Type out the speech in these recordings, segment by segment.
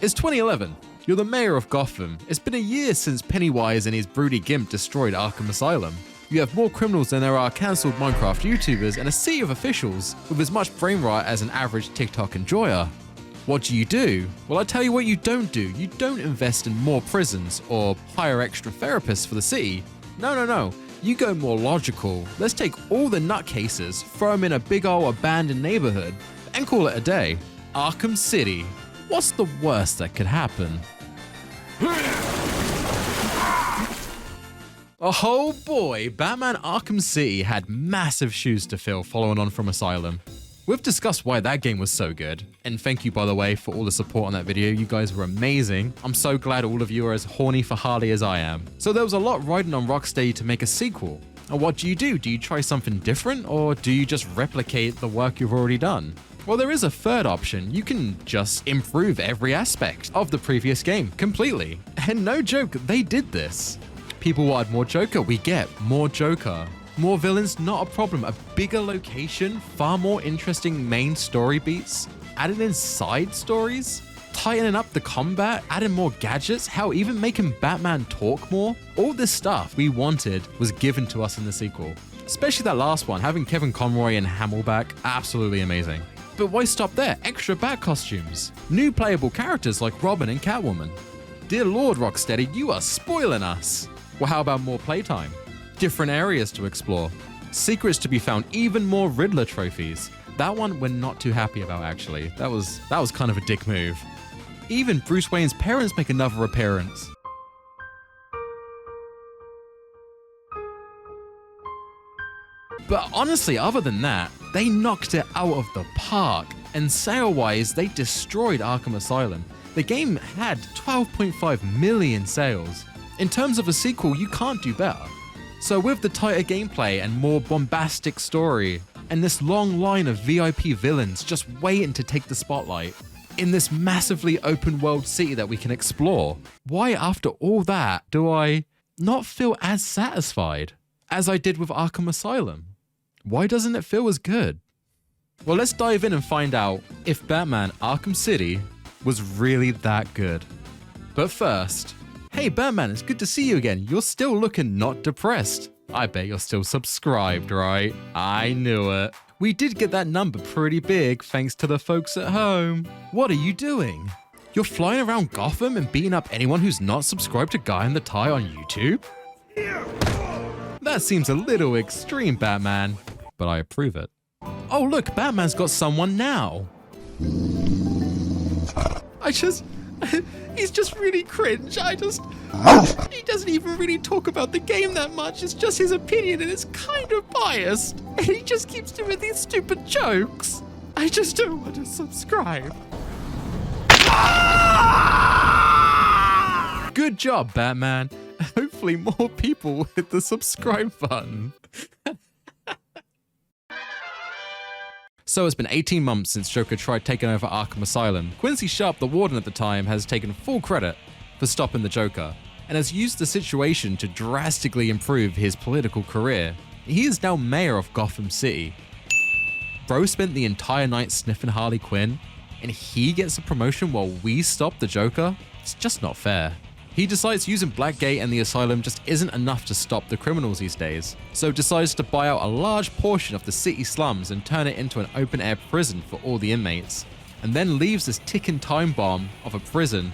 It's 2011. You're the mayor of Gotham. It's been a year since Pennywise and his broody gimp destroyed Arkham Asylum. You have more criminals than there are cancelled Minecraft YouTubers and a sea of officials with as much brain rot as an average TikTok enjoyer. What do? Well, I tell you what you don't do. You don't invest in more prisons or hire extra therapists for the city. No. You go more logical. Let's take all the nutcases, throw them in a big ol' abandoned neighborhood, and call it a day. Arkham City. What's the worst that could happen? Oh boy, Batman Arkham City had massive shoes to fill following on from Asylum. We've discussed why that game was so good, and thank you by the way for all the support on that video, you guys were amazing. I'm so glad all of you are as horny for Harley as I am. So there was a lot riding on Rocksteady to make a sequel. And what do? Do you try something different, or do you just replicate the work you've already done? Well, there is a third option. You can just improve every aspect of the previous game completely. And no joke, they did this. People wanted more Joker, we get more Joker. More villains, not a problem. A bigger location, far more interesting main story beats, added in side stories, tightening up the combat, adding more gadgets, hell, even making Batman talk more. All this stuff we wanted was given to us in the sequel. Especially that last one, having Kevin Conroy and Hamill back, absolutely amazing. But why stop there? Extra Bat costumes, new playable characters like Robin and Catwoman. Dear Lord Rocksteady, you are spoiling us. Well, how about more playtime? Different areas to explore, secrets to be found, even more Riddler trophies. That one we're not too happy about actually. That was kind of a dick move. Even Bruce Wayne's parents make another appearance. But honestly, other than that, they knocked it out of the park. And sale-wise, they destroyed Arkham Asylum. The game had 12.5 million sales. In terms of a sequel, you can't do better. So with the tighter gameplay and more bombastic story, and this long line of VIP villains just waiting to take the spotlight, in this massively open world city that we can explore, why after all that do I not feel as satisfied as I did with Arkham Asylum? Why doesn't it feel as good? Well, let's dive in and find out if Batman Arkham City was really that good. But first, hey Batman, it's good to see you again. You're still looking not depressed. I bet you're still subscribed, right? I knew it. We did get that number pretty big thanks to the folks at home. What are you doing? You're flying around Gotham and beating up anyone who's not subscribed to Guyinthetie on YouTube? That seems a little extreme, Batman, but I approve it. Oh look, Batman's got someone now. He's just really cringe. He doesn't even really talk about the game that much. It's just his opinion and it's kind of biased. And he just keeps doing these stupid jokes. I just don't want to subscribe. Good job, Batman. Hopefully more people hit the subscribe button. So it's been 18 months since Joker tried taking over Arkham Asylum. Quincy Sharp, the warden at the time, has taken full credit for stopping the Joker, and has used the situation to drastically improve his political career. He is now mayor of Gotham City. Bro spent the entire night sniffing Harley Quinn, and he gets a promotion while we stop the Joker? It's just not fair. He decides using Blackgate and the Asylum just isn't enough to stop the criminals these days, so decides to buy out a large portion of the city slums and turn it into an open-air prison for all the inmates, and then leaves this ticking time bomb of a prison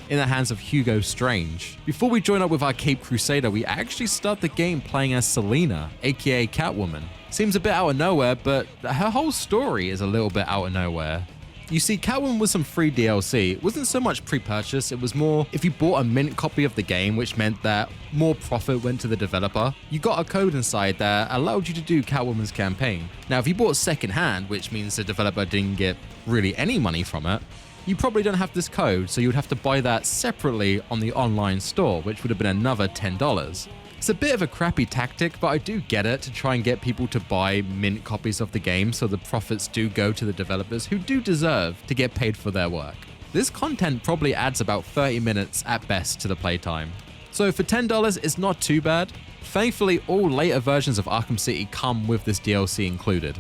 in the hands of Hugo Strange. Before we join up with our Caped Crusader, we actually start the game playing as Selina, aka Catwoman. Seems a bit out of nowhere, but her whole story is a little bit out of nowhere. You see, Catwoman was some free DLC. It wasn't so much pre-purchase, it was more if you bought a mint copy of the game, which meant that more profit went to the developer, you got a code inside that allowed you to do Catwoman's campaign. Now, if you bought second-hand, which means the developer didn't get really any money from it, you probably don't have this code, so you would have to buy that separately on the online store, which would have been another $10. It's a bit of a crappy tactic, but I do get it, to try and get people to buy mint copies of the game so the profits do go to the developers who do deserve to get paid for their work. This content probably adds about 30 minutes at best to the playtime. So for $10, it's not too bad. Thankfully, all later versions of Arkham City come with this DLC included.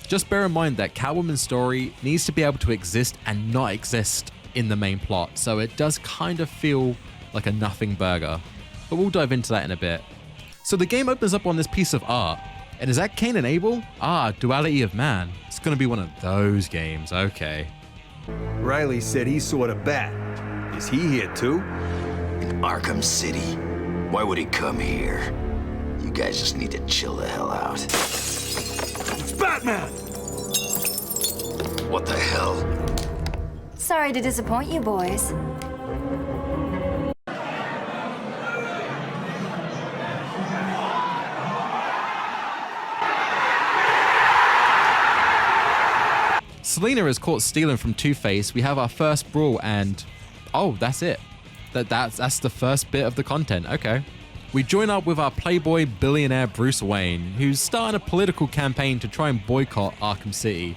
Just bear in mind that Catwoman's story needs to be able to exist and not exist in the main plot, so it does kind of feel like a nothing burger. But we'll dive into that in a bit. So the game opens up on this piece of art. And is that Cain and Abel? Ah, Duality of Man. It's gonna be one of those games, okay. Riley said he saw the bat. Is he here too? In Arkham City? Why would he come here? You guys just need to chill the hell out. It's Batman! What the hell? Sorry to disappoint you, boys. Selina is caught stealing from Two-Face. We have our first brawl and... oh, that's it. That's the first bit of the content, okay. We join up with our playboy billionaire Bruce Wayne, who's starting a political campaign to try and boycott Arkham City.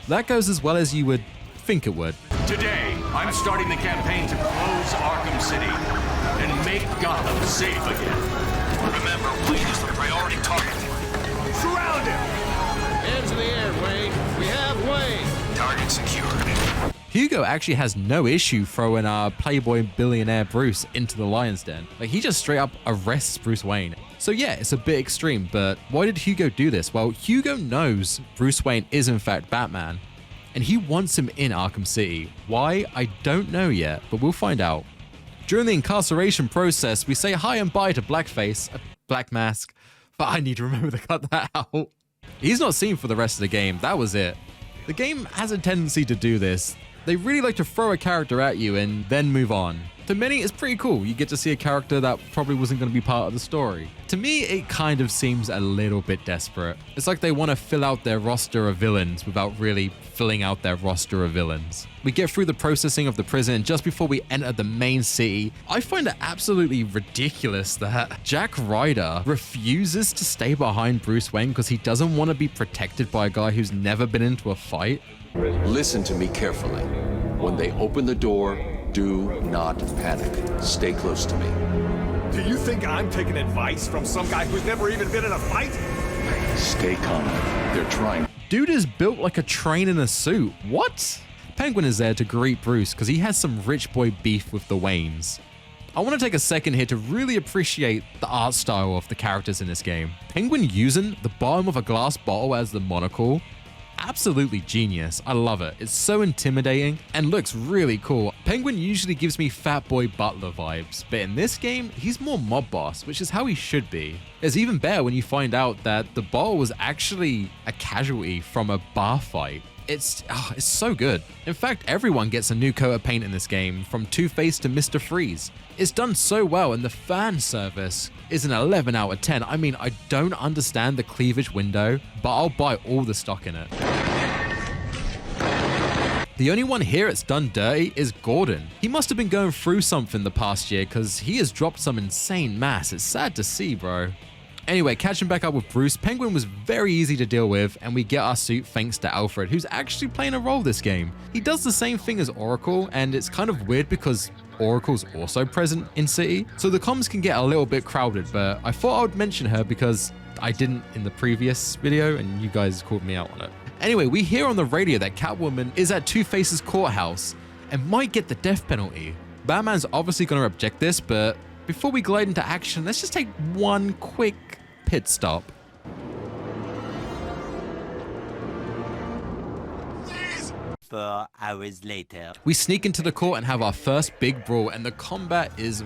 That goes as well as you would think it would. Today, I'm starting the campaign to close Arkham City and make Gotham safe again. Remember, Wayne is the priority target. Surround him! Hands in the air, Wayne. We have Wayne. Target secured. Hugo actually has no issue throwing our playboy billionaire Bruce into the lion's den. Like, he just straight up arrests Bruce Wayne. So yeah, it's a bit extreme, but why did Hugo do this? Well, Hugo knows Bruce Wayne is in fact Batman, and he wants him in Arkham City. Why? I don't know yet, but we'll find out. During the incarceration process, we say hi and bye to Blackface, Black Mask, but I need to remember to cut that out. He's not seen for the rest of the game, that was it. The game has a tendency to do this. They really like to throw a character at you and then move on. To many, it's pretty cool. You get to see a character that probably wasn't going to be part of the story. To me, it kind of seems a little bit desperate. It's like they want to fill out their roster of villains without really filling out their roster of villains. We get through the processing of the prison just before we enter the main city. I find it absolutely ridiculous that Jack Ryder refuses to stay behind Bruce Wayne because he doesn't want to be protected by a guy who's never been into a fight. Listen to me carefully. When they open the door, do not panic. Stay close to me. Do you think I'm taking advice from some guy who's never even been in a fight? Stay calm. They're trying. Dude is built like a train in a suit. What? Penguin is there to greet Bruce because he has some rich boy beef with the Waynes. I want to take a second here to really appreciate the art style of the characters in this game. Penguin using the bottom of a glass bottle as the monocle. Absolutely genius. I love it. It's so intimidating and looks really cool. Penguin usually gives me Fat Boy Butler vibes, but in this game, he's more mob boss, which is how he should be. It's even better when you find out that the bottle was actually a casualty from a bar fight. It's so good. In fact, everyone gets a new coat of paint in this game, from Two-Face to Mr. Freeze. It's done so well, and the fan service is an 11 out of 10. I mean, I don't understand the cleavage window, but I'll buy all the stock in it. The only one here it's done dirty is Gordon. He must have been going through something the past year because he has dropped some insane mass. It's sad to see, bro. Anyway, catching back up with Bruce, Penguin was very easy to deal with, and we get our suit thanks to Alfred, who's actually playing a role this game. He does the same thing as Oracle, and it's kind of weird because Oracle's also present in City, so the comms can get a little bit crowded, but I thought I would mention her because I didn't in the previous video, and you guys called me out on it. Anyway, we hear on the radio that Catwoman is at Two-Face's courthouse and might get the death penalty. Batman's obviously going to object this, but before we glide into action, let's just take one quick pit stop. 4 hours later. We sneak into the court and have our first big brawl, and the combat is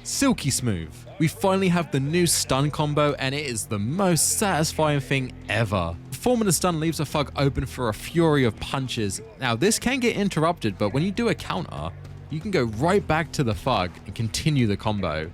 silky smooth. We finally have the new stun combo, and it is the most satisfying thing ever. Performing the stun leaves a thug open for a fury of punches. Now, this can get interrupted, but when you do a counter, you can go right back to the thug and continue the combo.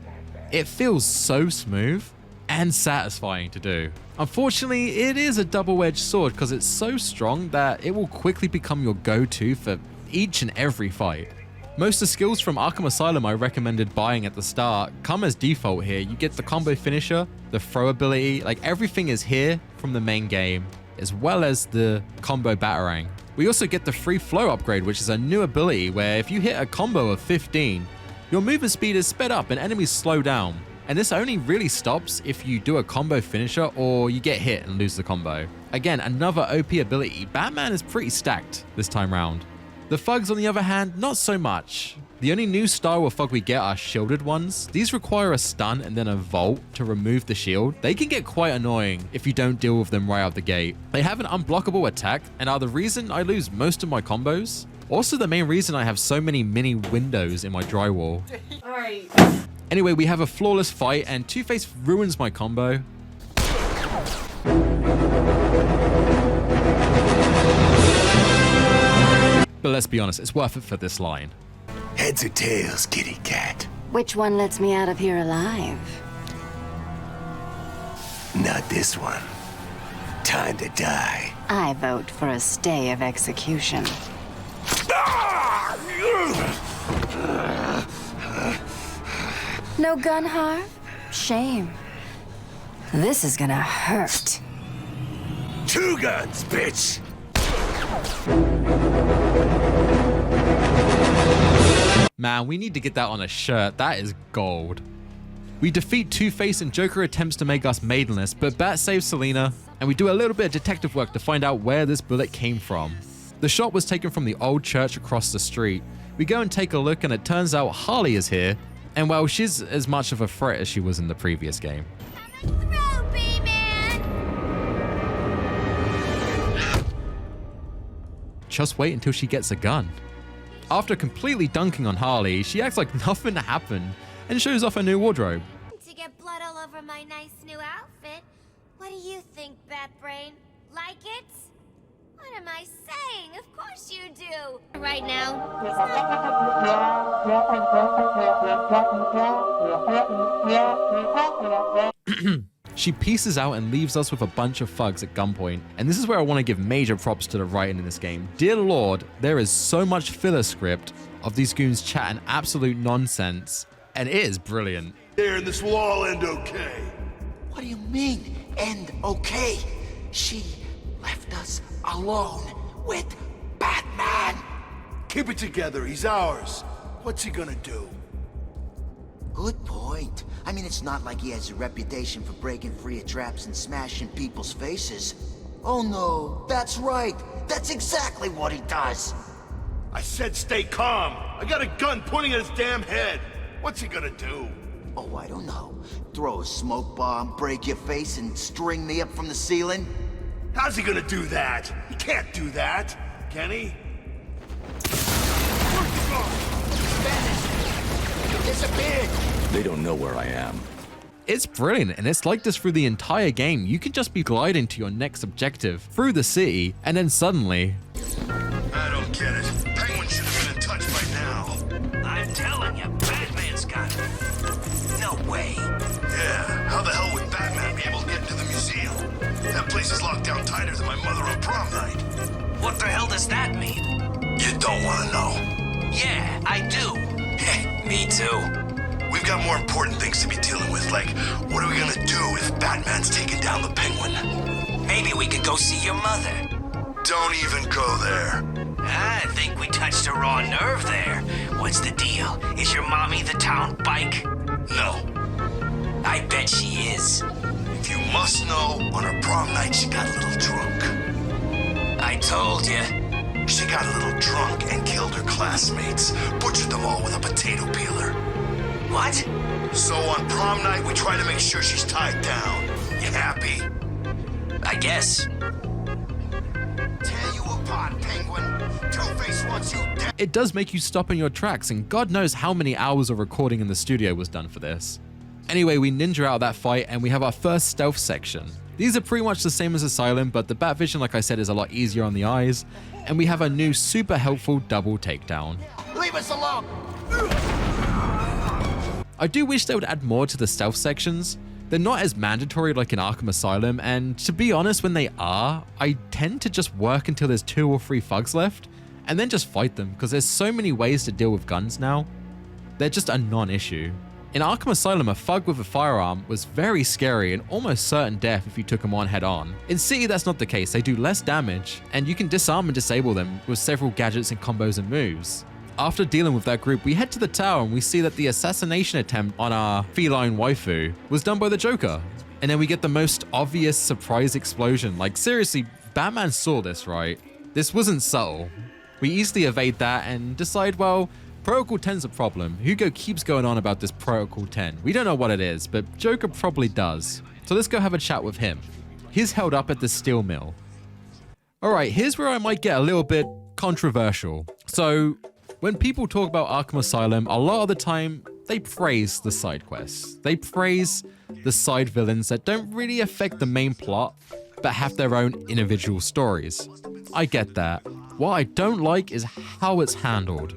It feels so smooth and satisfying to do. Unfortunately, it is a double-edged sword because it's so strong that it will quickly become your go-to for each and every fight. Most of the skills from Arkham Asylum I recommended buying at the start come as default here. You get the combo finisher, the throw ability, like everything is here from the main game, as well as the combo batarang. We also get the free flow upgrade, which is a new ability where if you hit a combo of 15, your movement speed is sped up and enemies slow down. And this only really stops if you do a combo finisher or you get hit and lose the combo. Again, another OP ability. Batman is pretty stacked this time round. The thugs, on the other hand, not so much. The only new style of thug we get are shielded ones. These require a stun and then a vault to remove the shield. They can get quite annoying if you don't deal with them right out the gate. They have an unblockable attack and are the reason I lose most of my combos. Also the main reason I have so many mini windows in my drywall. Alright. Anyway, we have a flawless fight and Two-Face ruins my combo. But let's be honest, it's worth it for this line. Heads or tails, kitty cat? Which one lets me out of here alive? Not this one. Time to die. I vote for a stay of execution. No gun harm? Shame. This is gonna hurt. 2 guns, bitch! Man, we need to get that on a shirt. That is gold. We defeat Two-Face and Joker attempts to make us maidenless, but Bat saves Selina, and we do a little bit of detective work to find out where this bullet came from. The shot was taken from the old church across the street. We go and take a look, and it turns out Harley is here, and well, she's as much of a threat as she was in the previous game. Just wait until she gets a gun. After completely dunking on Harley, she acts like nothing happened and shows off her new wardrobe. To get blood all over my nice new outfit. What do you think, Batbrain? Like it? What am I saying? Of course you do. Right now. She pieces out and leaves us with a bunch of thugs at gunpoint. And this is where I want to give major props to the writing in this game. Dear Lord, there is so much filler script of these goons chatting absolute nonsense, and it is brilliant. There, this will all end okay. What do you mean, end okay? She left us alone with Batman. Keep it together, he's ours. What's he gonna do? Good point. I mean, it's not like he has a reputation for breaking free of traps and smashing people's faces. Oh no, that's right. That's exactly what he does. I said stay calm. I got a gun pointing at his damn head. What's he gonna do? Oh, I don't know. Throw a smoke bomb, break your face, and string me up from the ceiling? How's he gonna do that? He can't do that, can he? Disappeared. They don't know where I am. It's brilliant, and it's like this through the entire game. You can just be gliding to your next objective through the city, and then suddenly... I don't get it. Penguin should have been in touch by now. I'm telling you, Batman's got it. No way. Yeah, how the hell would Batman be able to get into the museum? That place is locked down tighter than my mother on prom night. What the hell does that mean? You don't want to know. Yeah, I do. Me too. We've got more important things to be dealing with, like, what are we gonna do if Batman's taking down the Penguin? Maybe we could go see your mother. Don't even go there. I think we touched a raw nerve there. What's the deal? Is your mommy the town bike? No. I bet she is. If you must know, on her prom night she got a little drunk. I told you. She got a little drunk and killed her classmates. Butchered them all with a potato peeler. What? So on prom night, we try to make sure she's tied down. You happy? I guess. Tear you apart, Penguin. Two-Face wants you dead. It does make you stop in your tracks, and God knows how many hours of recording in the studio was done for this. Anyway, we ninja out of that fight, and we have our first stealth section. These are pretty much the same as Asylum, but the bat vision, like I said, is a lot easier on the eyes, and we have a new super helpful double takedown. Leave us alone! I do wish they would add more to the stealth sections. They're not as mandatory like in Arkham Asylum, and to be honest, when they are, I tend to just work until there's 2 or 3 thugs left, and then just fight them, because there's so many ways to deal with guns now. They're just a non-issue. In Arkham Asylum, a thug with a firearm was very scary and almost certain death if you took him on head on. In City, that's not the case. They do less damage, and you can disarm and disable them with several gadgets and combos and moves. After dealing with that group, we head to the tower and we see that the assassination attempt on our feline waifu was done by the Joker. And then we get the most obvious surprise explosion. Like seriously, Batman saw this, right? This wasn't subtle. We easily evade that and decide, well, Protocol 10's a problem. Hugo keeps going on about this Protocol 10. We don't know what it is, but Joker probably does. So let's go have a chat with him. He's held up at the steel mill. All right, here's where I might get a little bit controversial. So when people talk about Arkham Asylum, a lot of the time they praise the side quests. They praise the side villains that don't really affect the main plot, but have their own individual stories. I get that. What I don't like is how it's handled.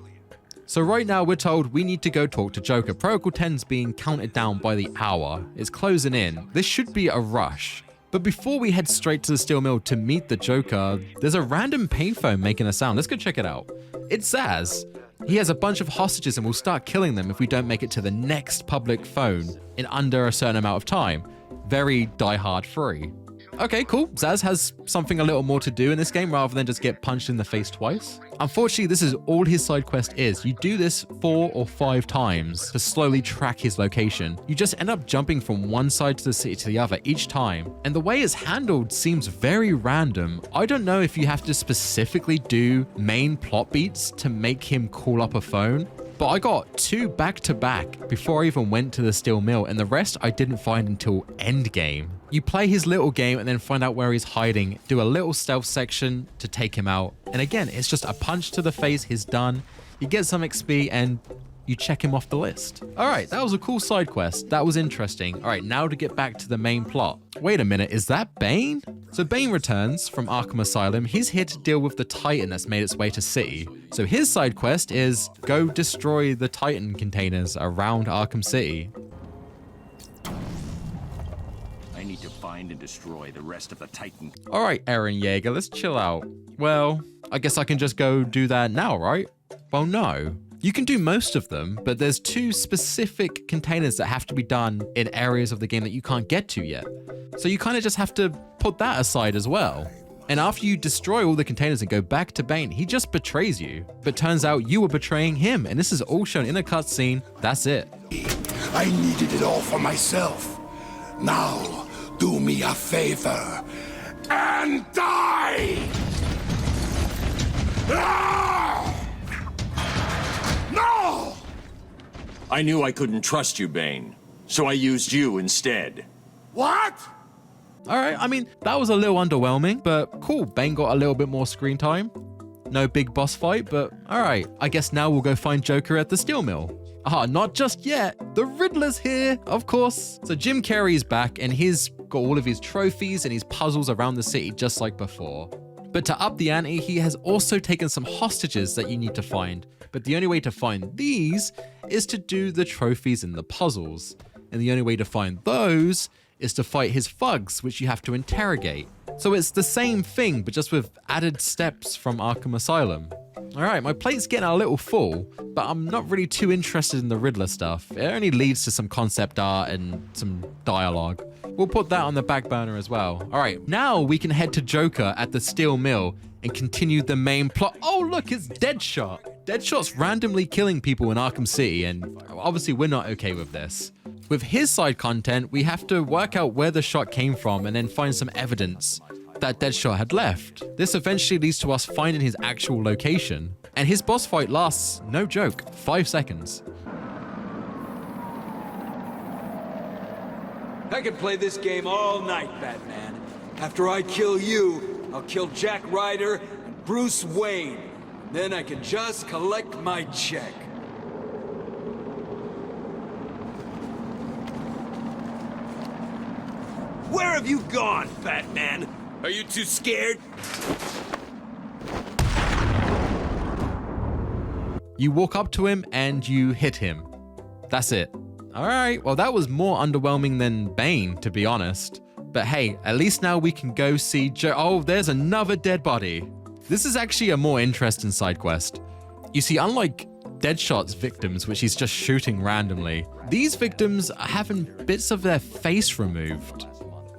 So right now we're told we need to go talk to Joker. Protocol 10's being counted down by the hour. It's closing in. This should be a rush. But before we head straight to the steel mill to meet the Joker, there's a random payphone making a sound. Let's go check it out. It's Zaz. He has a bunch of hostages and will start killing them if we don't make it to the next public phone in under a certain amount of time. Very Die Hard free. Okay, cool. Zaz has something a little more to do in this game rather than just get punched in the face twice. Unfortunately, this is all his side quest is. You do this 4 or 5 times to slowly track his location. You just end up jumping from one side to the city to the other each time. And the way it's handled seems very random. I don't know if you have to specifically do main plot beats to make him call up a phone, but I got 2 back-to-back before I even went to the steel mill, and the rest I didn't find until endgame. You play his little game and then find out where he's hiding, do a little stealth section to take him out. And again, it's just a punch to the face, he's done. You get some XP and you check him off the list. All right, that was a cool side quest. That was interesting. All right, now to get back to the main plot. Wait a minute, is that Bane? So Bane returns from Arkham Asylum. He's here to deal with the Titan that's made its way to City. So his side quest is go destroy the Titan containers around Arkham City. I need to find and destroy the rest of the Titan. All right, Eren Yeager, let's chill out. Well, I guess I can just go do that now, right? Well, no. You can do most of them, but there's 2 specific containers that have to be done in areas of the game that you can't get to yet. So you kind of just have to put that aside as well. And after you destroy all the containers and go back to Bane, he just betrays you. But turns out you were betraying him, and this is all shown in a cutscene. That's it. I needed it all for myself. Now, do me a favor and die! Ah! No! I knew I couldn't trust you, Bane, so I used you instead. What? All right, I mean, that was a little underwhelming, but cool. Bane got a little bit more screen time. No big boss fight, but all right. I guess now we'll go find Joker at the steel mill. Ah, not just yet. The Riddler's here, of course. So Jim Carrey's back, and he's got all of his trophies and his puzzles around the city just like before. But to up the ante, he has also taken some hostages that you need to find. But the only way to find these is to do the trophies and the puzzles. And the only way to find those is to fight his thugs, which you have to interrogate. So it's the same thing, but just with added steps from Arkham Asylum. All right, my plate's getting a little full, but I'm not really too interested in the Riddler stuff. It only leads to some concept art and some dialogue. We'll put that on the back burner as well. All right, now we can head to Joker at the steel mill and continue the main plot. Oh, look, it's Deadshot. Deadshot's randomly killing people in Arkham City, and obviously we're not okay with this. With his side content, we have to work out where the shot came from and then find some evidence that Deadshot had left. This eventually leads to us finding his actual location. And his boss fight lasts, no joke, 5 seconds. I could play this game all night, Batman. After I kill you, I'll kill Jack Ryder and Bruce Wayne. Then I can just collect my check. Where have you gone, Batman? Are you too scared? You walk up to him and you hit him. That's it. All right, well, that was more underwhelming than Bane, to be honest. But hey, at least now we can go see Oh, there's another dead body. This is actually a more interesting side quest. You see, unlike Deadshot's victims, which he's just shooting randomly, these victims are having bits of their face removed.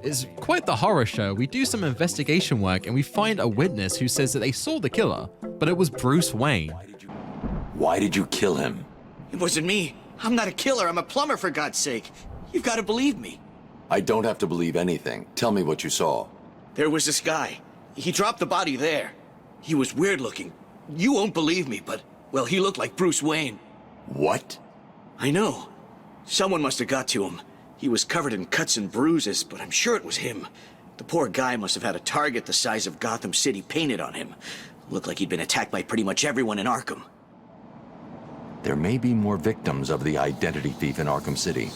It's quite the horror show. We do some investigation work and we find a witness who says that they saw the killer, but it was Bruce Wayne. Why did you kill him? It wasn't me. I'm not a killer. I'm a plumber, for God's sake. You've got to believe me. I don't have to believe anything. Tell me what you saw. There was this guy. He dropped the body there. He was weird looking. You won't believe me, but, well, he looked like Bruce Wayne. What? I know. Someone must have got to him. He was covered in cuts and bruises, but I'm sure it was him. The poor guy must have had a target the size of Gotham City painted on him. Looked like he'd been attacked by pretty much everyone in Arkham. There may be more victims of the identity thief in Arkham City.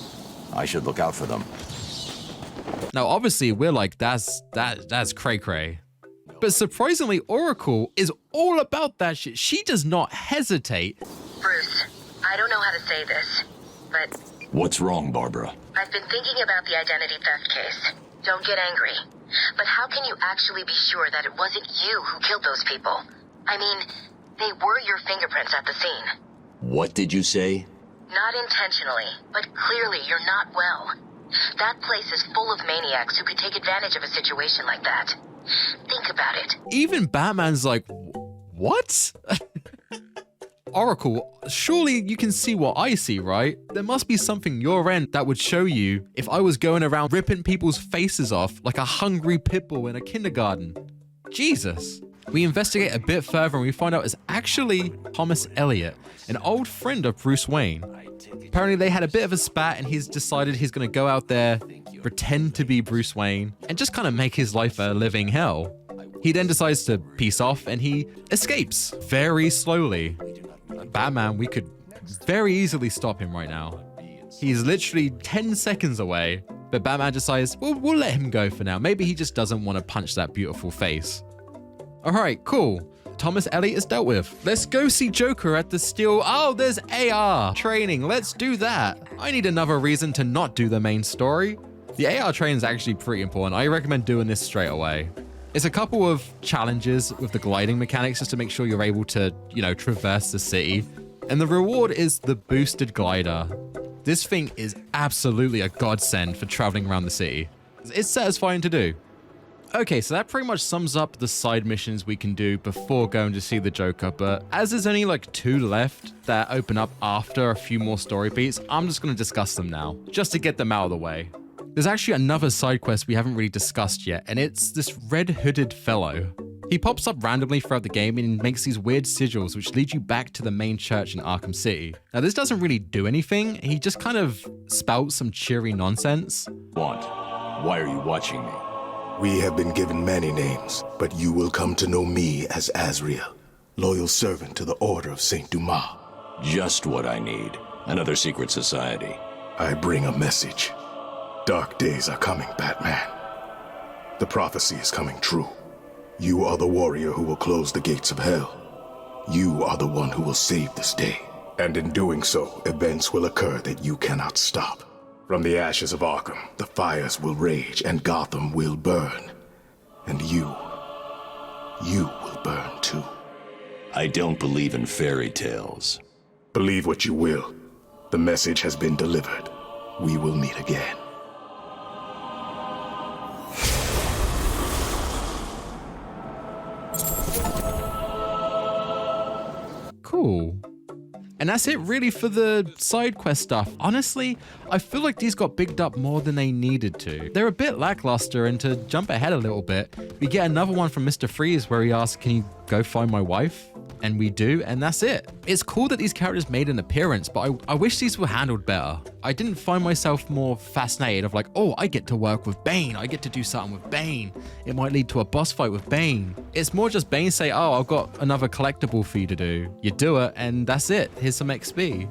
I should look out for them. Now, obviously, we're like, that's cray-cray. But surprisingly, Oracle is all about that shit. She does not hesitate. Bruce, I don't know how to say this, but... What's wrong, Barbara? I've been thinking about the identity theft case. Don't get angry. But how can you actually be sure that it wasn't you who killed those people? I mean, they were your fingerprints at the scene. What did you say? Not intentionally, but clearly you're not well. That place is full of maniacs who could take advantage of a situation like that. Think about it. Even Batman's like, what? Oracle, surely you can see what I see, right? There must be something your end that would show you if I was going around ripping people's faces off like a hungry pit bull in a kindergarten. Jesus. We investigate a bit further and we find out it's actually Thomas Elliot, an old friend of Bruce Wayne. Apparently they had a bit of a spat and he's decided he's going to go out there, pretend to be Bruce Wayne, and just kind of make his life a living hell. He then decides to peace off and he escapes very slowly. Batman, we could very easily stop him right now. He's literally 10 seconds away, but Batman decides, well, we'll let him go for now. Maybe he just doesn't want to punch that beautiful face. All right, cool. Thomas Elliot is dealt with. Let's go see Joker at the Steel. Oh, there's AR training. Let's do that. I need another reason to not do the main story. The AR training is actually pretty important. I recommend doing this straight away. It's a couple of challenges with the gliding mechanics just to make sure you're able to, traverse the city. And the reward is the boosted glider. This thing is absolutely a godsend for traveling around the city. It's satisfying to do. Okay, so that pretty much sums up the side missions we can do before going to see the Joker, but as there's only like 2 left that open up after a few more story beats, I'm just going to discuss them now, just to get them out of the way. There's actually another side quest we haven't really discussed yet, and it's this red-hooded fellow. He pops up randomly throughout the game and makes these weird sigils which lead you back to the main church in Arkham City. Now this doesn't really do anything, he just kind of spouts some cheery nonsense. Why are you watching me? We have been given many names, but you will come to know me as Azrael, loyal servant to the Order of Saint Dumas. Just what I need. Another secret society. I bring a message. Dark days are coming, Batman. The prophecy is coming true. You are the warrior who will close the gates of hell. You are the one who will save this day. And in doing so, events will occur that you cannot stop. From the ashes of Arkham, the fires will rage and Gotham will burn. And you will burn too. I don't believe in fairy tales. Believe what you will. The message has been delivered. We will meet again. Cool. And that's it really for the side quest stuff. Honestly, I feel like these got bigged up more than they needed to. They're a bit lackluster, and to jump ahead a little bit, we get another one from Mr. Freeze where he asks, can you go find my wife? And we do, and that's it. It's cool that these characters made an appearance, but I wish these were handled better. I didn't find myself more fascinated of like, oh, I get to work with Bane. I get to do something with Bane. It might lead to a boss fight with Bane. It's more just Bane say, oh, I've got another collectible for you to do. You do it, and that's it. Here's some XP.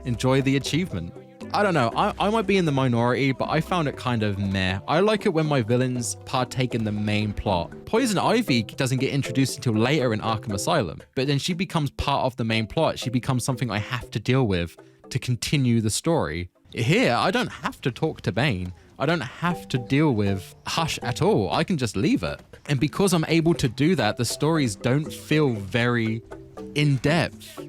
Enjoy the achievement. I don't know, I might be in the minority, but I found it kind of meh. I like it when my villains partake in the main plot. Poison Ivy doesn't get introduced until later in Arkham Asylum, but then she becomes part of the main plot. She becomes something I have to deal with to continue the story. Here, I don't have to talk to Bane. I don't have to deal with Hush at all. I can just leave it. And because I'm able to do that, the stories don't feel very in-depth.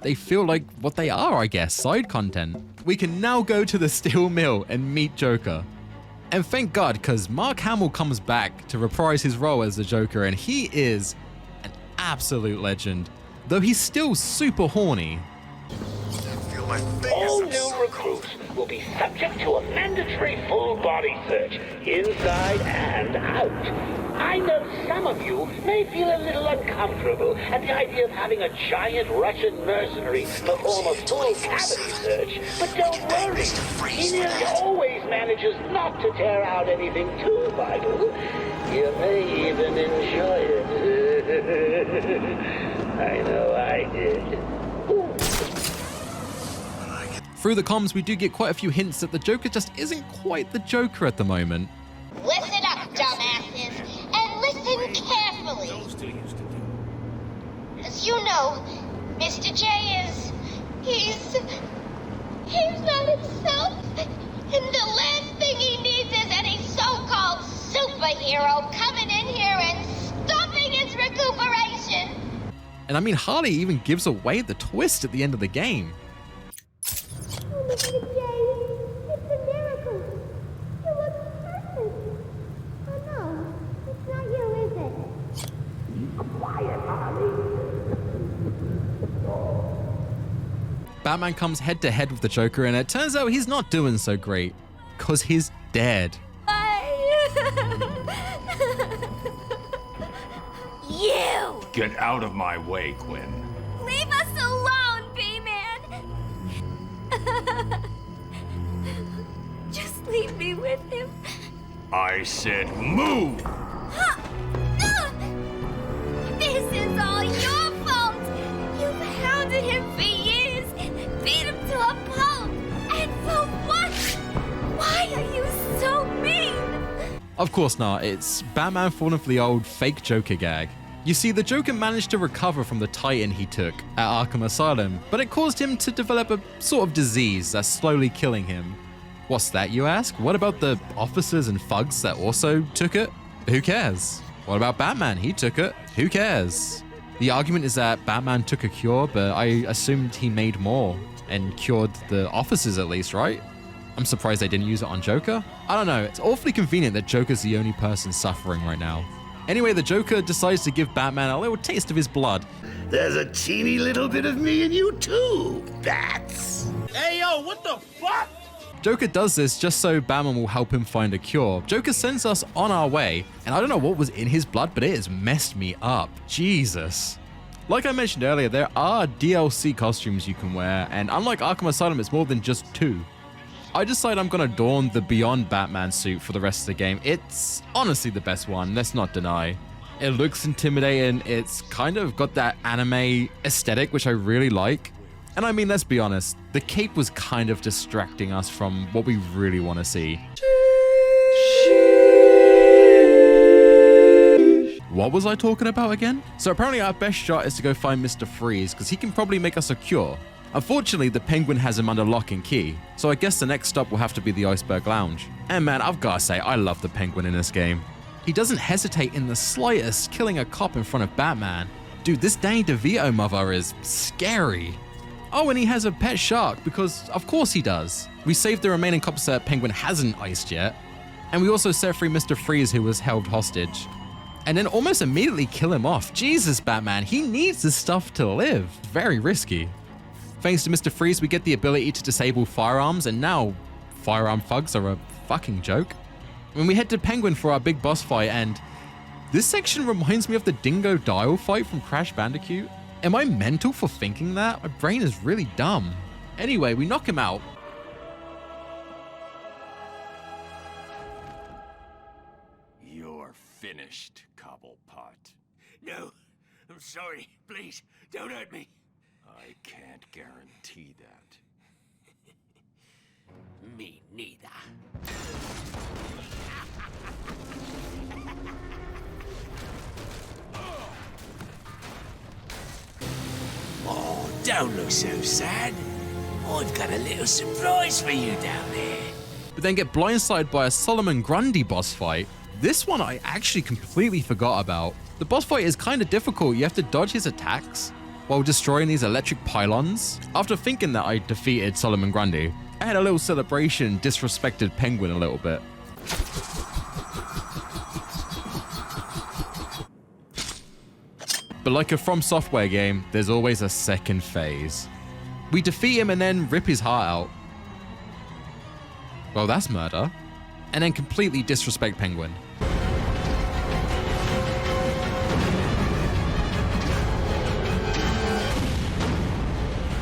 They feel like what they are, I guess, side content. We can now go to the Steel Mill and meet Joker. And thank God, because Mark Hamill comes back to reprise his role as the Joker, and he is an absolute legend. Though he's still super horny. That feel my fingers. All new recruits will be subject to a mandatory full body search, inside and out. I know some of you may feel a little uncomfortable at the idea of having a giant Russian mercenary perform a full cavity search, but don't worry. He nearly always manages not to tear out anything too vital. You may even enjoy it. I know I did. Through the comms, we do get quite a few hints that the Joker just isn't quite the Joker at the moment. Listen up, dumbasses, and listen carefully. As you know, Mr. J he's not himself, and the last thing he needs is any so-called superhero coming in here and stopping his recuperation. And I mean, Harley even gives away the twist at the end of the game. Mr. J, it's a miracle. You look perfect. Oh no, it's not you, is it? Be quiet, Harley. Batman comes head to head with the Joker, and it turns out he's not doing so great, cause he's dead. You! Get out of my way, Quinn. Leave us alone, B-Man! Just leave me with him. I said move! This is all your fault! You've hounded him for years, beat him to a pulp, and for what? Why are you so mean? Of course not, it's Batman falling for the old fake Joker gag. You see, the Joker managed to recover from the Titan he took at Arkham Asylum, but it caused him to develop a sort of disease that's slowly killing him. What's that, you ask? What about the officers and thugs that also took it? Who cares? What about Batman? He took it. Who cares? The argument is that Batman took a cure, but I assumed he made more and cured the officers at least, right? I'm surprised they didn't use it on Joker. I don't know, it's awfully convenient that Joker's the only person suffering right now. Anyway, the Joker decides to give Batman a little taste of his blood. There's a teeny little bit of me in you too, Bats. Hey, yo, what the fuck? Joker does this just so Batman will help him find a cure. Joker sends us on our way, and I don't know what was in his blood, but it has messed me up. Jesus. Like I mentioned earlier, there are DLC costumes you can wear, and unlike Arkham Asylum, it's more than just 2. I decide I'm gonna don the Beyond Batman suit for the rest of the game. It's honestly the best one, let's not deny. It looks intimidating, it's kind of got that anime aesthetic, which I really like. And I mean, let's be honest, the cape was kind of distracting us from what we really want to see. What was I talking about again? So apparently our best shot is to go find Mr. Freeze, because he can probably make us a cure. Unfortunately, the Penguin has him under lock and key, so I guess the next stop will have to be the Iceberg Lounge. And man, I've gotta say, I love the Penguin in this game. He doesn't hesitate in the slightest, killing a cop in front of Batman. Dude, this Danny DeVito mother is scary. Oh, and he has a pet shark, because of course he does. We saved the remaining cops that Penguin hasn't iced yet, and we also set free Mr. Freeze, who was held hostage. And then almost immediately kill him off. Jesus, Batman, he needs this stuff to live. Very risky. Thanks to Mr. Freeze, we get the ability to disable firearms, and now firearm thugs are a fucking joke. When we head to Penguin for our big boss fight, and this section reminds me of the Dingo Dial fight from Crash Bandicoot. Am I mental for thinking that? My brain is really dumb. Anyway, we knock him out. You're finished, Cobblepot. No, I'm sorry. Please, don't hurt me. I can't guarantee that. Me neither. Oh, don't look so sad. I've got a little surprise for you down there. But then get blindsided by a Solomon Grundy boss fight. This one I actually completely forgot about. The boss fight is kind of difficult. You have to dodge his attacks while destroying these electric pylons. After thinking that I defeated Solomon Grundy, I had a little celebration, disrespected Penguin a little bit. But like a From Software game, there's always a second phase. We defeat him and then rip his heart out. Well, that's murder. And then completely disrespect Penguin.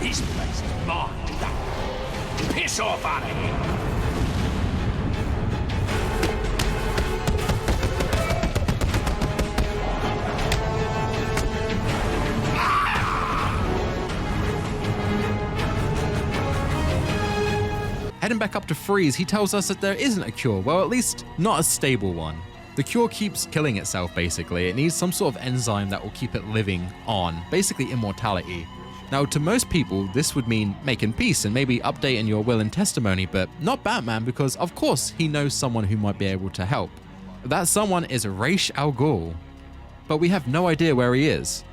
This place is mine. Piss off out of here. Heading back up to Freeze, he tells us that there isn't a cure, well, at least not a stable one. The cure keeps killing itself, basically. It needs some sort of enzyme that will keep it living on, basically immortality. Now, to most people, this would mean making peace and maybe updating your will and testimony, but not Batman, because of course he knows someone who might be able to help. That someone is Ra's al Ghul, but we have no idea where he is.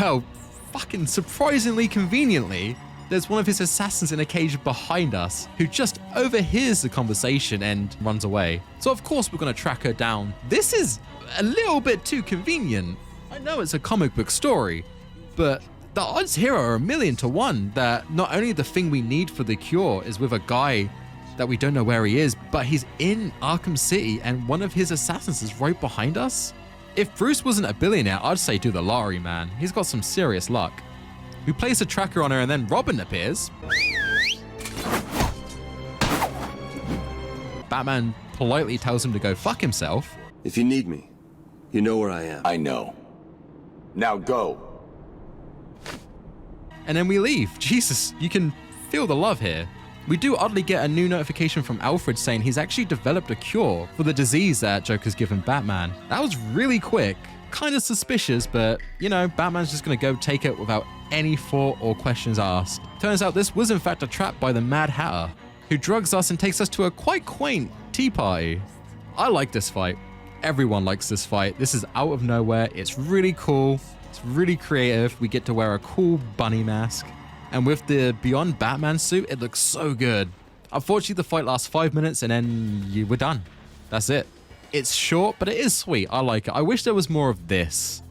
Well, fucking surprisingly conveniently, there's one of his assassins in a cage behind us who just overhears the conversation and runs away. So of course we're gonna track her down. This is a little bit too convenient. I know it's a comic book story, but the odds here are 1,000,000 to 1 that not only the thing we need for the cure is with a guy that we don't know where he is, but he's in Arkham City and one of his assassins is right behind us. If Bruce wasn't a billionaire, I'd say do the lottery, man. He's got some serious luck. We place a tracker on her and then Robin appears. Batman politely tells him to go fuck himself. If you need me, you know where I am. I know. Now go. And then we leave. Jesus, you can feel the love here. We do oddly get a new notification from Alfred saying he's actually developed a cure for the disease that Joker's given Batman. That was really quick. Kind of suspicious, but you know, Batman's just gonna go take it without any thought or questions asked. Turns out this was in fact a trap by the Mad Hatter, who drugs us and takes us to a quite quaint tea party. I like this fight. Everyone likes this fight. This is out of nowhere. It's really cool. It's really creative. We get to wear a cool bunny mask. And with the Beyond Batman suit, it looks so good. Unfortunately, the fight lasts 5 minutes and then we're done. That's it. It's short, but it is sweet. I like it. I wish there was more of this.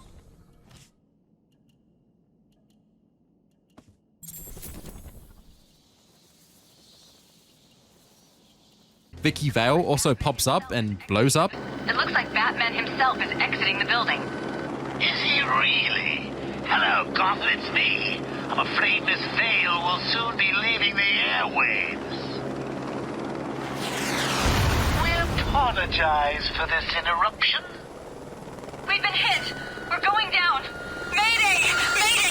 Vicky Vale also pops up and blows up. It looks like Batman himself is exiting the building. Is he really? Hello, Gotham, it's me. I'm afraid Miss Vale will soon be leaving the airwaves. We apologize for this interruption. We've been hit. We're going down. Mayday! Mayday!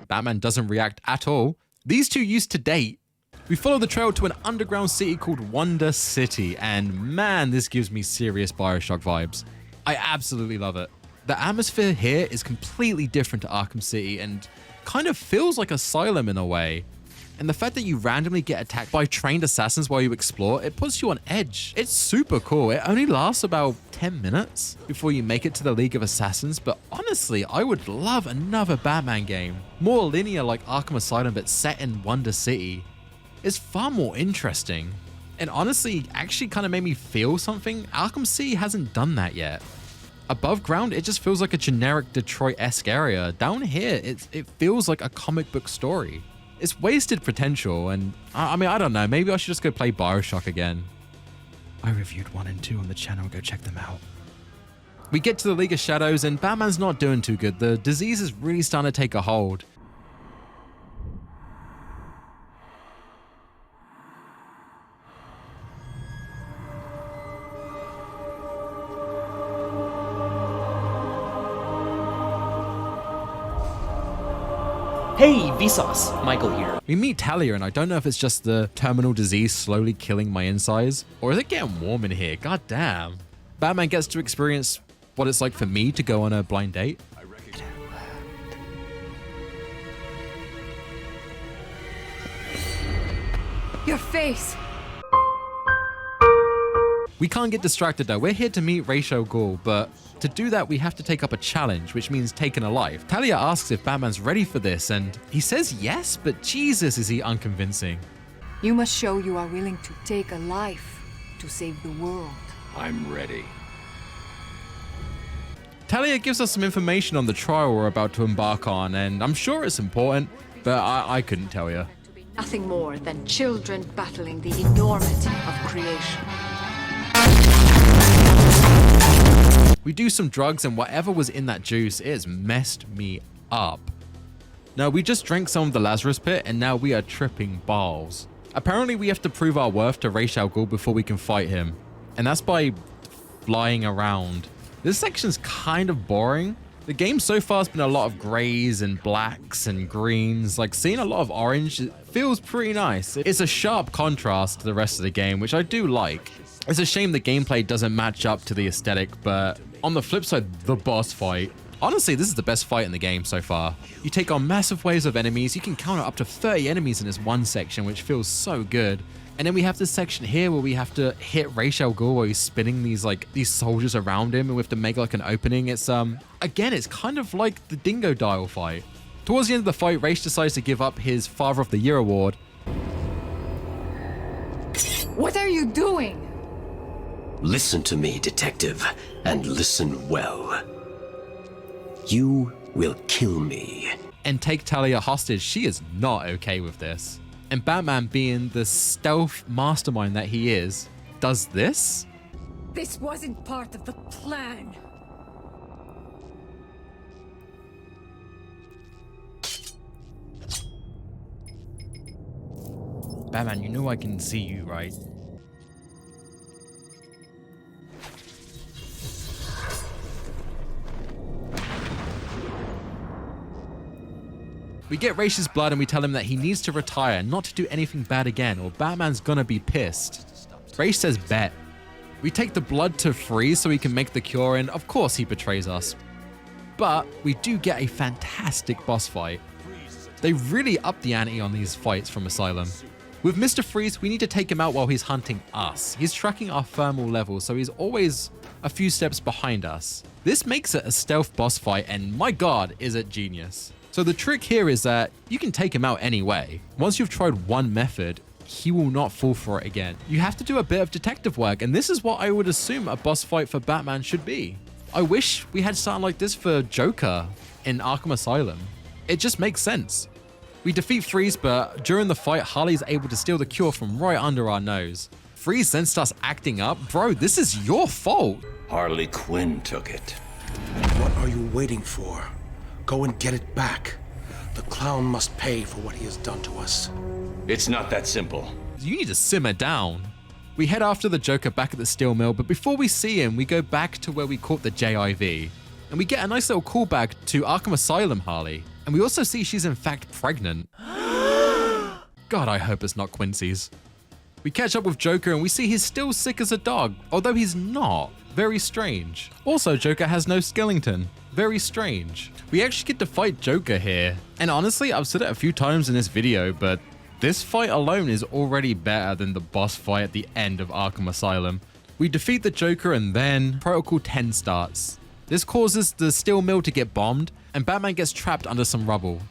Batman doesn't react at all. These two used to date. We follow the trail to an underground city called Wonder City, and man, this gives me serious Bioshock vibes. I absolutely love it. The atmosphere here is completely different to Arkham City and kind of feels like Asylum in a way. And the fact that you randomly get attacked by trained assassins while you explore, it puts you on edge. It's super cool. It only lasts about 10 minutes before you make it to the League of Assassins, but honestly, I would love another Batman game. More linear like Arkham Asylum, but set in Wonder City. It's far more interesting. And honestly, actually kind of made me feel something. Arkham City hasn't done that yet. Above ground, it just feels like a generic Detroit-esque area. Down here, it feels like a comic book story. It's wasted potential, and I mean, I don't know, maybe I should just go play Bioshock again. I reviewed 1 and 2 on the channel, go check them out. We get to the League of Shadows, and Batman's not doing too good. The disease is really starting to take a hold. Hey, Vsauce, Michael here. We meet Talia, and I don't know if it's just the terminal disease slowly killing my insides, or is it getting warm in here? God damn. Batman gets to experience what it's like for me to go on a blind date. Your face. We can't get distracted though. We're here to meet Ra's al Ghul, but to do that, we have to take up a challenge, which means taking a life. Talia asks if Batman's ready for this, and he says yes, but Jesus, is he unconvincing. You must show you are willing to take a life. to save the world. I'm ready. Talia gives us some information on the trial we're about to embark on, and I'm sure it's important, but I couldn't tell you. Nothing more than children battling the enormity of creation. We do some drugs, and whatever was in that juice, it has messed me up. Now, we just drank some of the Lazarus Pit, and now we are tripping balls. Apparently, we have to prove our worth to Ra's al Ghul before we can fight him, and that's by flying around. This section's kind of boring. The game so far has been a lot of grays and blacks and greens. Like, seeing a lot of orange, it feels pretty nice. It's a sharp contrast to the rest of the game, which I do like. It's a shame the gameplay doesn't match up to the aesthetic, but on the flip side, the boss fight. Honestly, this is the best fight in the game so far. You take on massive waves of enemies. You can counter up to 30 enemies in this one section, which feels so good. And then we have this section here where we have to hit Ra's al Ghul while he's spinning these soldiers around him, and we have to make like an opening. It's again, it's kind of like the Dingo Dial fight. Towards the end of the fight, Ra's decides to give up his Father of the Year award. What are you doing? Listen to me, detective, and listen well. You will kill me. And take Talia hostage. She is not okay with this. And Batman, being the stealth mastermind that he is, does this? This wasn't part of the plan. Batman, you know I can see you, right? We get Ra's blood and we tell him that he needs to retire, not to do anything bad again, or Batman's gonna be pissed. Ra's says bet. We take the blood to Freeze so he can make the cure, and of course he betrays us. But we do get a fantastic boss fight. They really up the ante on these fights from Asylum. With Mr. Freeze, we need to take him out while he's hunting us. He's tracking our thermal levels, so he's always a few steps behind us. This makes it a stealth boss fight, and my god, is it genius. So the trick here is that you can take him out anyway. Once you've tried one method, he will not fall for it again. You have to do a bit of detective work, and this is what I would assume a boss fight for Batman should be. I wish we had something like this for Joker in Arkham Asylum. It just makes sense. We defeat Freeze, but during the fight, Harley's able to steal the cure from right under our nose. Freeze then starts acting up. Bro, this is your fault. Harley Quinn took it. What are you waiting for? Go and get it back. The clown must pay for what he has done to us. It's not that simple. You need to simmer down. We head after the Joker back at the steel mill, but before we see him, we go back to where we caught the JIV. And we get a nice little callback to Arkham Asylum Harley. And we also see she's in fact pregnant. God, I hope it's not Quincy's. We catch up with Joker and we see he's still sick as a dog, although he's not. Very strange. Also, Joker has no skeleton. Very strange. We actually get to fight Joker here. And honestly, I've said it a few times in this video, but this fight alone is already better than the boss fight at the end of Arkham Asylum. We defeat the Joker and then Protocol 10 starts. This causes the steel mill to get bombed and Batman gets trapped under some rubble.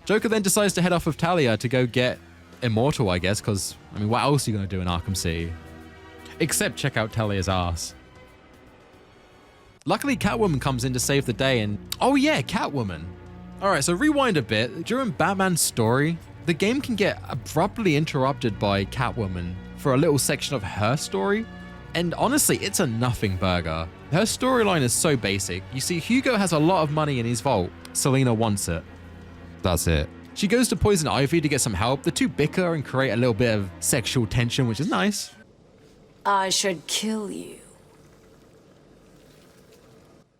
Joker then decides to head off with Talia to go get Immortal, I guess, because, I mean, what else are you going to do in Arkham City? Except check out Talia's ass. Luckily, Catwoman comes in to save the day and... Oh yeah, Catwoman. Alright, so rewind a bit. During Batman's story, the game can get abruptly interrupted by Catwoman for a little section of her story. And honestly, it's a nothing burger. Her storyline is so basic. You see, Hugo has a lot of money in his vault. Selina wants it. That's it. She goes to Poison Ivy to get some help. The two bicker and create a little bit of sexual tension, which is nice. I should kill you.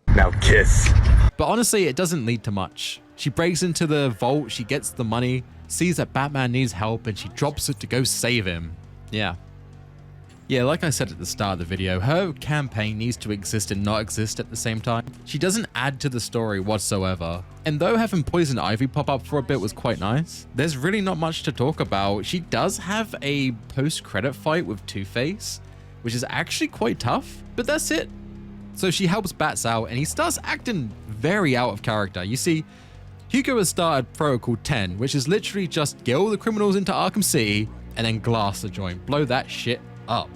Now kiss. But honestly, it doesn't lead to much. She breaks into the vault, she gets the money, sees that Batman needs help, and she drops it to go save him. Yeah, like I said at the start of the video, her campaign needs to exist and not exist at the same time. She doesn't add to the story whatsoever. And though having Poison Ivy pop up for a bit was quite nice, there's really not much to talk about. She does have a post-credit fight with Two-Face, which is actually quite tough, but that's it. So she helps Bats out and he starts acting very out of character. You see, Hugo has started Protocol 10, which is literally just get all the criminals into Arkham City and then glass the joint, blow that shit up.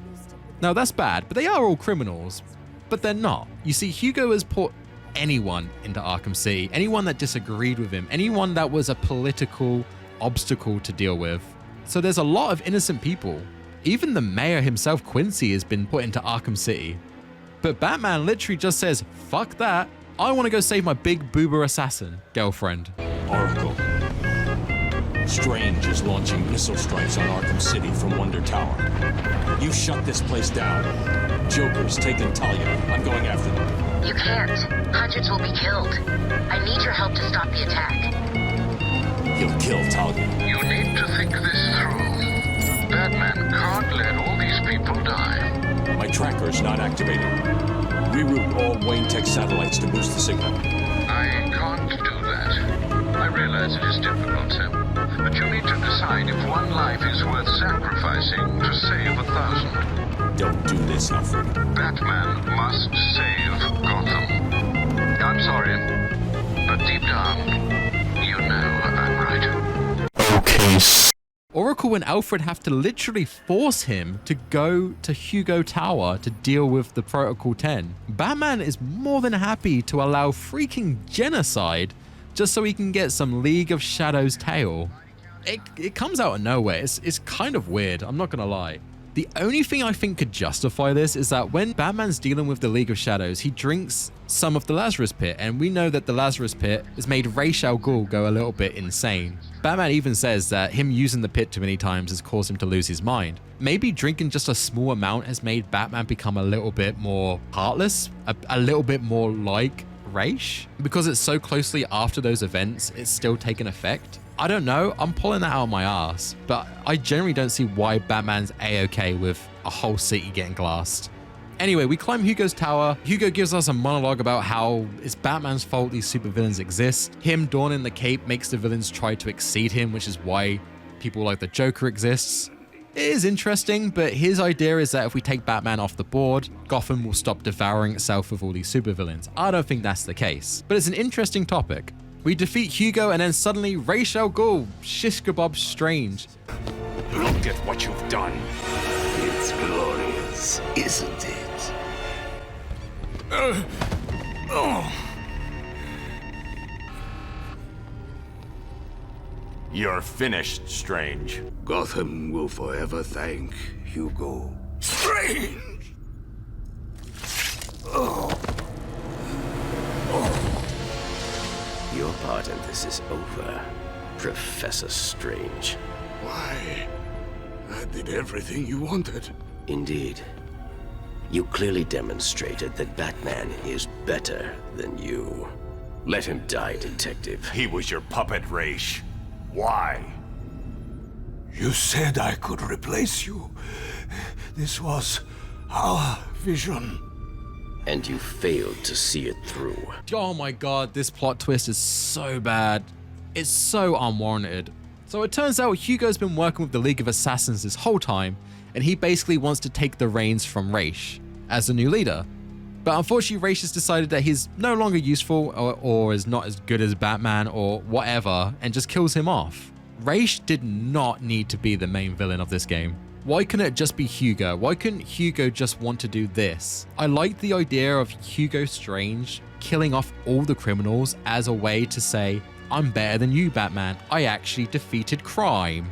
Now that's bad, but they are all criminals. But they're not. You see, Hugo has put anyone into Arkham City, anyone that disagreed with him, anyone that was a political obstacle to deal with. So there's a lot of innocent people. Even the mayor himself, Quincy, has been put into Arkham City. But Batman literally just says, fuck that. I want to go save my big boober assassin girlfriend. Oracle. Strange is launching missile strikes on Arkham City from Wonder Tower. You shut this place down. Joker's taken Talia. I'm going after them. You can't. Hundreds will be killed. I need your help to stop the attack. He'll kill Talia. You need to think this through. Batman can't let all these people die. My tracker's not activated. Reroute all Wayne Tech satellites to boost the signal. I can't do that. I realize it is difficult, Sam. But you need to decide if one life is worth sacrificing to save 1,000. Don't do this, Alfred. Batman must save Gotham. I'm sorry, but deep down, you know I'm right. Okay. Oracle and Alfred have to literally force him to go to Hugo Tower to deal with the Protocol 10. Batman is more than happy to allow freaking genocide just so he can get some League of Shadows tail. It comes out of nowhere. It's kind of weird, I'm not gonna lie. The only thing I think could justify this is that when Batman's dealing with the League of Shadows, he drinks some of the Lazarus Pit, and we know that the Lazarus Pit has made Ra's al Ghul go a little bit insane. Batman even says that him using the pit too many times has caused him to lose his mind. Maybe drinking just a small amount has made Batman become a little bit more heartless, a little bit more like Ra's, because it's so closely after those events, it's still taken effect. I don't know, I'm pulling that out of my ass, but I generally don't see why Batman's a-okay with a whole city getting glassed. Anyway, we climb Hugo's tower. Hugo gives us a monologue about how it's Batman's fault these supervillains exist. Him donning the cape makes the villains try to exceed him, which is why people like the Joker exists. It is interesting, but his idea is that if we take Batman off the board, Gotham will stop devouring itself with all these supervillains. I don't think that's the case, but it's an interesting topic. We defeat Hugo and then suddenly Ra's al Ghul, shish kebab strange. Look at what you've done. It's glorious, isn't it? You're finished, Strange. Gotham will forever thank Hugo. Strange! Your part in this is over, Professor Strange. Why? I did everything you wanted. Indeed. You clearly demonstrated that Batman is better than you. Let him die, Detective. He was your puppet, Ra's. Why? You said I could replace you. This was our vision. And you failed to see it through. Oh my god, this plot twist is so bad. It's so unwarranted. So it turns out Hugo's been working with the League of Assassins this whole time, and he basically wants to take the reins from Ra's as the new leader. But unfortunately, Ra's has decided that he's no longer useful or is not as good as Batman or whatever, and just kills him off. Ra's did not need to be the main villain of this game. Why couldn't it just be Hugo? Why couldn't Hugo just want to do this? I like the idea of Hugo Strange killing off all the criminals as a way to say, I'm better than you, Batman. I actually defeated crime.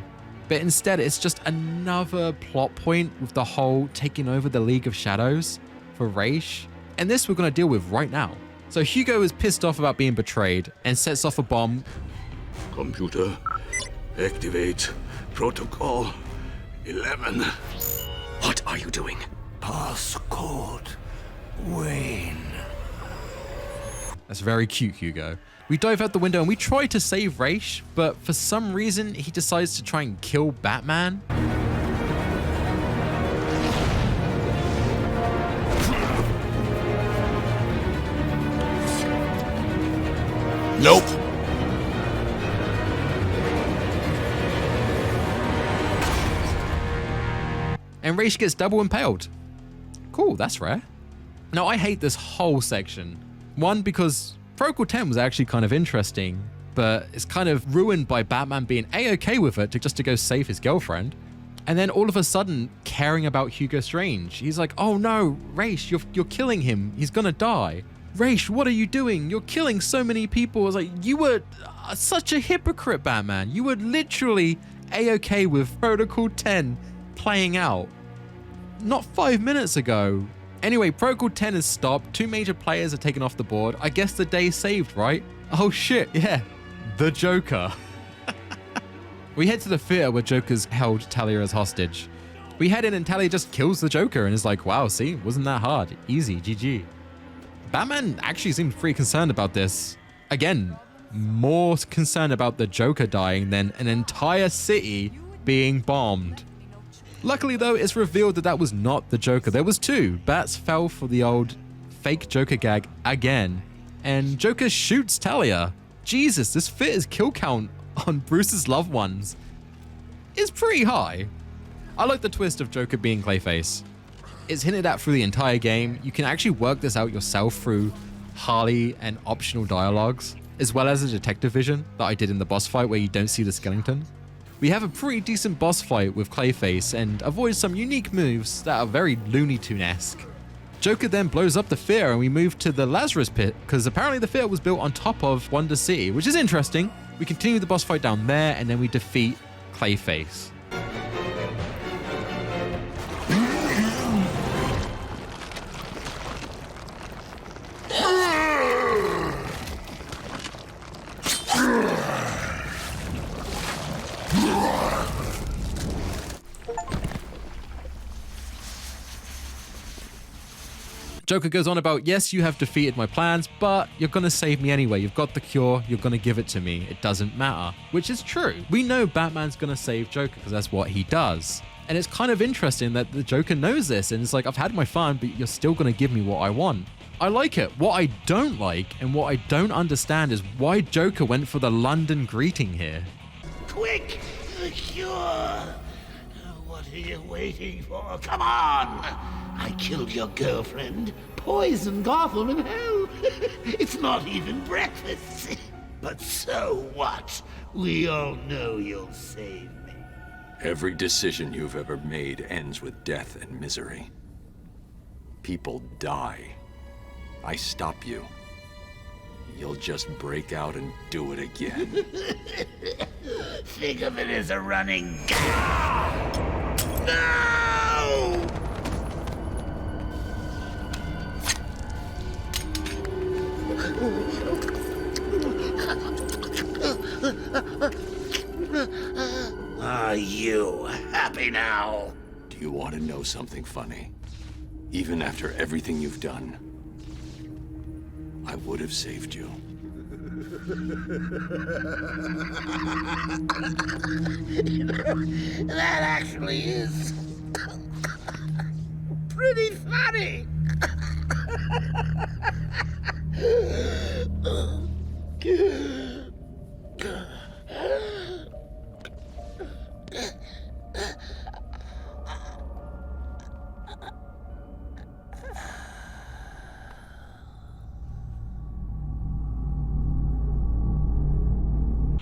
But instead, it's just another plot point with the whole taking over the League of Shadows for Ra's. And this we're going to deal with right now. So Hugo is pissed off about being betrayed and sets off a bomb. Computer, activate Protocol 11. What are you doing? Passcode Wayne. That's very cute, Hugo. We dive out the window and we try to save Ra's, but for some reason he decides to try and kill Batman. Nope. And Ra's gets double impaled. Cool, that's rare. Now I hate this whole section. One, because Protocol 10 was actually kind of interesting, but it's kind of ruined by Batman being a-okay with it just to go save his girlfriend. And then all of a sudden, caring about Hugo Strange. He's like, oh no, Ra's, you're killing him. He's gonna die. Ra's, what are you doing? You're killing so many people. I was like, you were such a hypocrite, Batman. You were literally A-okay with Protocol 10 playing out not 5 minutes ago. Anyway, Protocol 10 is stopped. 2 major players are taken off the board. I guess the day's saved, right? Oh shit, yeah. The Joker. We head to the theater where Joker's held Talia as hostage. We head in and Talia just kills the Joker and is like, wow, see, wasn't that hard. Easy, GG. Batman actually seems pretty concerned about this. Again, more concerned about the Joker dying than an entire city being bombed. Luckily though, it's revealed that that was not the Joker. There was 2. Bats fell for the old fake Joker gag again. And Joker shoots Talia. Jesus, this Theater's kill count on Bruce's loved ones is pretty high. I like the twist of Joker being Clayface. It's hinted at through the entire game. You can actually work this out yourself through Harley and optional dialogues, as well as a detective vision that I did in the boss fight where you don't see the skeleton. We have a pretty decent boss fight with Clayface and avoid some unique moves that are very Looney Tune-esque. Joker then blows up the theater and we move to the Lazarus Pit because apparently the theater was built on top of Wonder City, which is interesting. We continue the boss fight down there and then we defeat Clayface. Joker goes on about, yes, you have defeated my plans, but you're gonna save me anyway. You've got the cure, you're gonna give it to me. It doesn't matter, which is true. We know Batman's gonna save Joker because that's what he does. And it's kind of interesting that the Joker knows this and it's like, I've had my fun, but you're still gonna give me what I want. I like it. What I don't like and what I don't understand is why Joker went for the London greeting here. Quick, the cure. What are you waiting for? Come on. I killed your girlfriend, poisoned Gotham and hell. It's not even breakfast. But so what? We all know you'll save me. Every decision you've ever made ends with death and misery. People die. I stop you. You'll just break out and do it again. Think of it as a running gag. No! Are you happy now? Do you want to know something funny? Even after everything you've done, I would have saved you. You know, that actually is pretty funny.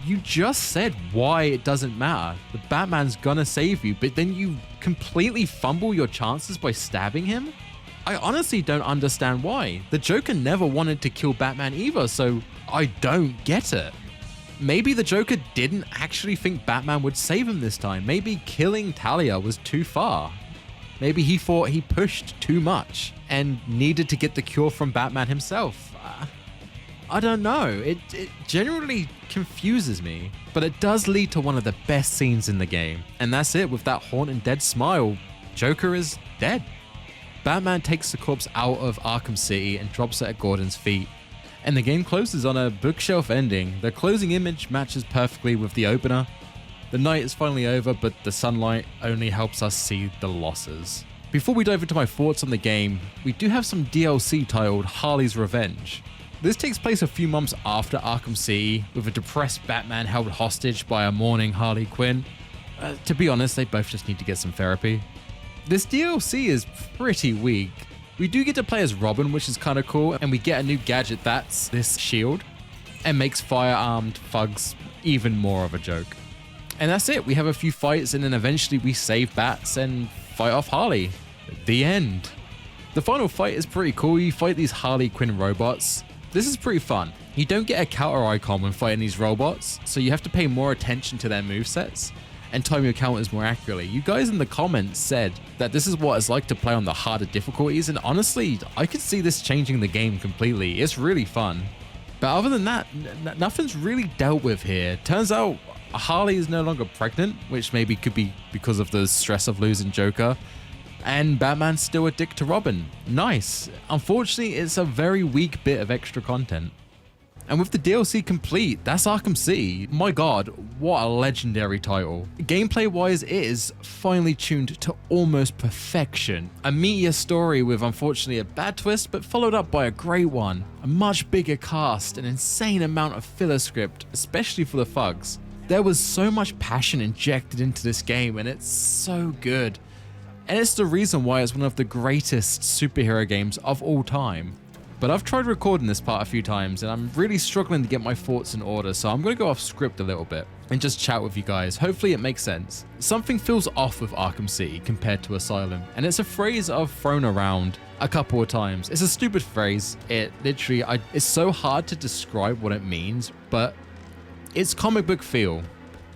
You just said why it doesn't matter. The Batman's gonna save you, but then you completely fumble your chances by stabbing him? I honestly don't understand why. The Joker never wanted to kill Batman either, so I don't get it. Maybe the Joker didn't actually think Batman would save him this time. Maybe killing Talia was too far. Maybe he thought he pushed too much and needed to get the cure from Batman himself. I don't know. It generally confuses me, but it does lead to one of the best scenes in the game. And that's it. With that haunting dead smile, Joker is dead. Batman takes the corpse out of Arkham City and drops it at Gordon's feet. And the game closes on a bookshelf ending. The closing image matches perfectly with the opener. The night is finally over, but the sunlight only helps us see the losses. Before we dive into my thoughts on the game, we do have some DLC titled Harley's Revenge. This takes place a few months after Arkham City, with a depressed Batman held hostage by a mourning Harley Quinn. To be honest, they both just need to get some therapy. This DLC is pretty weak. We do get to play as Robin, which is kind of cool, and we get a new gadget that's this shield, and makes fire-armed thugs even more of a joke. And that's it. We have a few fights and then eventually we save Bats and fight off Harley. The end. The final fight is pretty cool. You fight these Harley Quinn robots. This is pretty fun. You don't get a counter icon when fighting these robots, so you have to pay more attention to their movesets and time your counters more accurately. You guys in the comments said that this is what it's like to play on the harder difficulties, and honestly, I could see this changing the game completely. It's really fun. But other than that, nothing's really dealt with here. Turns out Harley is no longer pregnant, which maybe could be because of the stress of losing Joker. And Batman's still a dick to Robin. Nice. Unfortunately, it's a very weak bit of extra content. And with the DLC complete, that's Arkham City. My god, what a legendary title. Gameplay wise, it is finally tuned to almost perfection. A meatier story with unfortunately a bad twist, but followed up by a great one. A much bigger cast, an insane amount of filler script, especially for the thugs. There was so much passion injected into this game and it's so good. And it's the reason why it's one of the greatest superhero games of all time. But I've tried recording this part a few times and I'm really struggling to get my thoughts in order, so I'm going to go off script a little bit and just chat with you guys. Hopefully it makes sense. Something feels off with Arkham City compared to Asylum, and it's a phrase I've thrown around a couple of times. It's a stupid phrase. It literally, it's so hard to describe what it means, but it's comic book feel.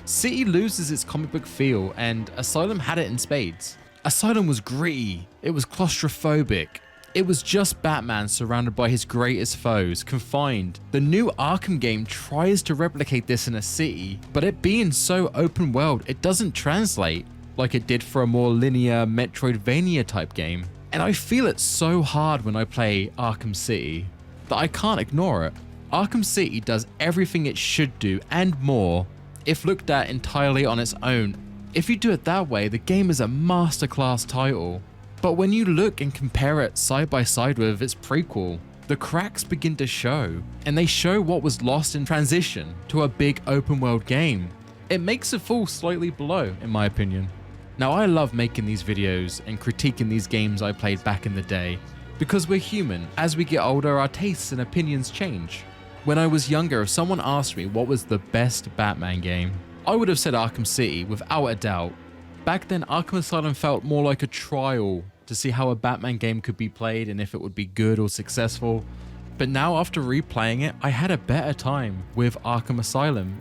City loses its comic book feel and Asylum had it in spades. Asylum was gritty, it was claustrophobic, it was just Batman surrounded by his greatest foes, confined. The new Arkham game tries to replicate this in a city, but it being so open world, it doesn't translate like it did for a more linear Metroidvania type game. And I feel it so hard when I play Arkham City that I can't ignore it. Arkham City does everything it should do and more if looked at entirely on its own. If you do it that way, the game is a masterclass title. But when you look and compare it side by side with its prequel, the cracks begin to show, and they show what was lost in transition to a big open world game. It makes it fall slightly below, in my opinion. Now, I love making these videos and critiquing these games I played back in the day, because we're human. As we get older, our tastes and opinions change. When I was younger, if someone asked me what was the best Batman game, I would have said Arkham City without a doubt. Back then, Arkham Asylum felt more like a trial to see how a Batman game could be played and if it would be good or successful. But now, after replaying it, I had a better time with Arkham Asylum.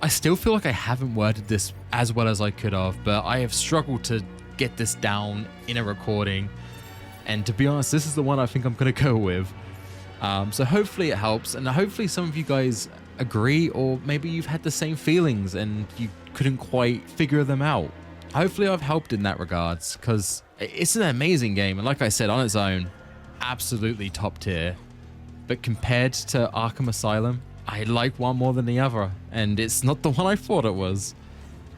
I still feel like I haven't worded this as well as I could have, but I have struggled to get this down in a recording. And to be honest, this is the one I think I'm going to go with. So hopefully it helps, and hopefully some of you guys agree, or maybe you've had the same feelings and you couldn't quite figure them out. Hopefully I've helped in that regards, because it's an amazing game, and like I said, on its own, absolutely top tier. But compared to Arkham Asylum, I like one more than the other, and it's not the one I thought it was.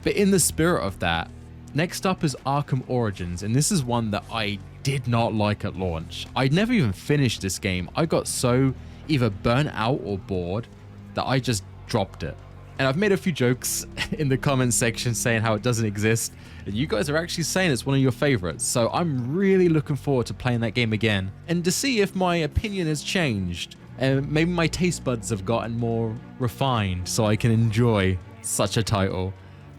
But in the spirit of that, next up is Arkham Origins, and this is one that I did not like at launch. I never even finished this game. I got so either burnt out or bored that I just dropped it. And I've made a few jokes in the comments section saying how it doesn't exist, and you guys are actually saying it's one of your favorites. So I'm really looking forward to playing that game again and to see if my opinion has changed and maybe my taste buds have gotten more refined so I can enjoy such a title.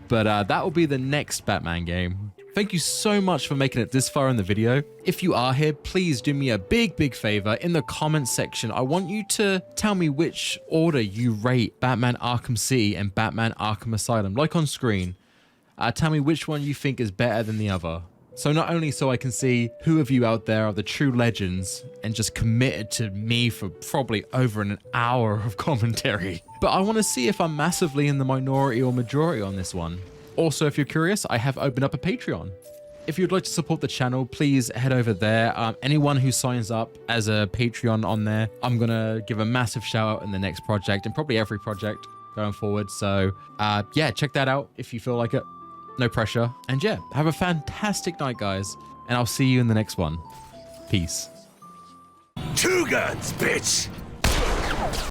But that will be the next Batman game. Thank you so much for making it this far in the video. If you are here, please do me a big favor. In the comments section, I want you to tell me which order you rate Batman Arkham City and Batman Arkham Asylum, like on screen. Tell me which one you think is better than the other. So not only so I can see who of you out there are the true legends and just committed to me for probably over an hour of commentary, but I want to see if I'm massively in the minority or majority on this one. Also, if you're curious, I have opened up a Patreon. If you'd like to support the channel, please head over there. Anyone who signs up as a Patreon on there, I'm going to give a massive shout out in the next project and probably every project going forward. So yeah, check that out if you feel like it. No pressure. And yeah, have a fantastic night, guys. And I'll see you in the next one. Peace. Two guns, bitch!